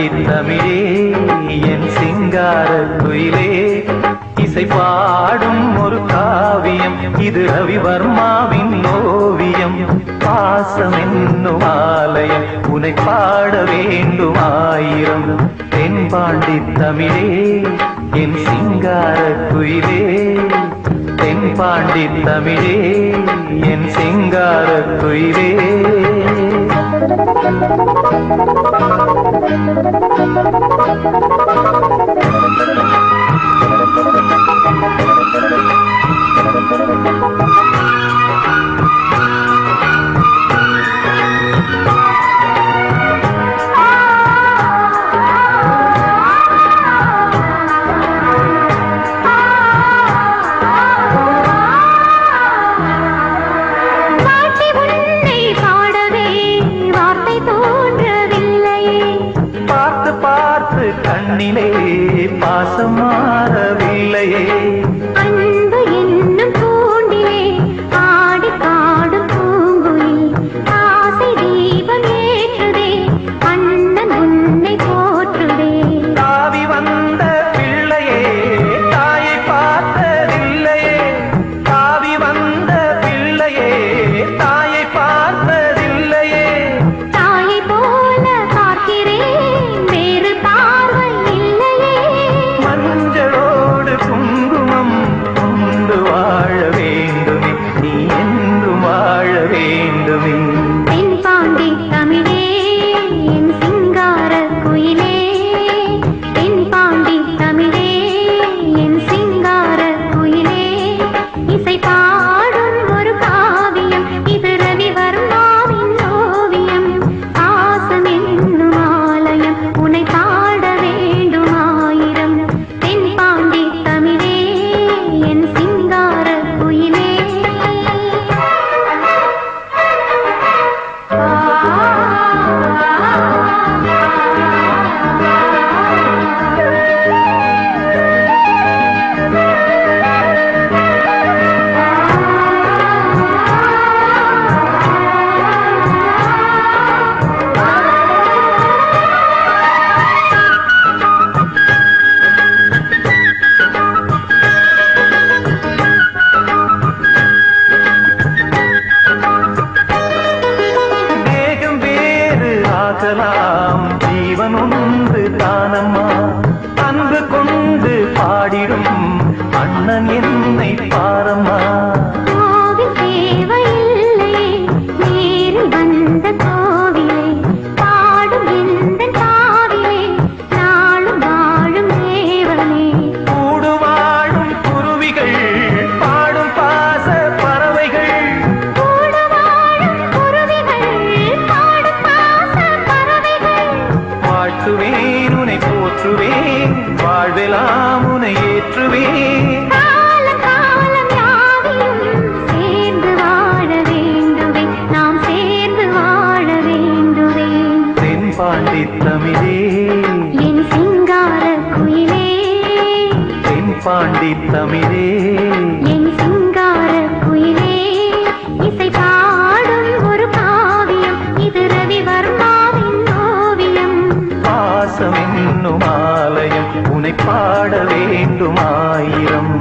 பாண்டி தமிழே என் சிங்கார குயிலே இசை பாடும் ஒரு காவியம் இது ரவிவர்மாவின் ஓவியம் பாசம் என்னும் ஆலயம் உன்னை பாட வேண்டும் ஆயிரம் தென்பாண்டி தமிழே என் சிங்கார குயிலே தென்பாண்டி தமிழே என் சிங்கார குயிலே கண்ணிலே பாசம் மாறவில்லையே அன்பு என்னும் பூண்டிலே ஆடி பாடும் பூங்குயில் ஆசை தீபம் ஏற்றுதே அண்ணன் உன்னை போற்றுதே தாவி வந்த பிள்ளையே தாயை பார்த்ததில்லையே தாவி வந்த பிள்ளையே தாயை பார்த்ததில்லையே தாயை போல பார்க்கிறேன் வேறு பார்வை மஞ்சளோடு குங்குமம் கொண்டு வாழ வேண்டுமே நீ என்றும் வாழ வேண்டுமே தென்பாண்டி தமிழே என் சிங்கார குயிலே தென்பாண்டி தமிழே என் சிங்கார குயிலே இசை பாடும் ஒரு காவியம் இது ரவிவர்மாவின் ஓவியம் பாசம் என்னும் ஆலயம் உன்னை பாட வேண்டும் ஆயிரம் தென்பாண்டி தமிழே என் சிங்கார குயிலே தேகம் வேறு ஆகலாம் ஜீவன் ஒன்று தானம்மா அன்பு கொண்டு பாடிடும் அண்ணன் என்னை பாரம்மா கோவில் தேவையில்லை நேரில் வந்த கோவிலே பாடும் எந்த காவிலே நாளும் வாழும் தேவனே கூடு வாழும் குருவிகள் பாடும் பாச பறவைகள் கூட வாழும் குருவிகள் பாடும் பாச பறவைகள் வாழ்த்துவேன் உன்னை போற்றுவேன் வாழ்வெல்லாம் உன்னை ஏற்றுவேன் காலம் காலம் யாவையும் சேர்ந்து வாழ வேண்டுவே நாம் சேர்ந்து வாழ வேண்டுவே தென்பாண்டி தமிழே என் சிங்கார குயிலே தென்பாண்டி தமிழே என் சிங்கார குயிலே இசை பாடும் ஒரு காவியம் இது ரவிவர்மாவின் ஓவியம் பாசம் என்னும் ஆலயம் உன்னை பாட வேண்டும் ஆயிரம்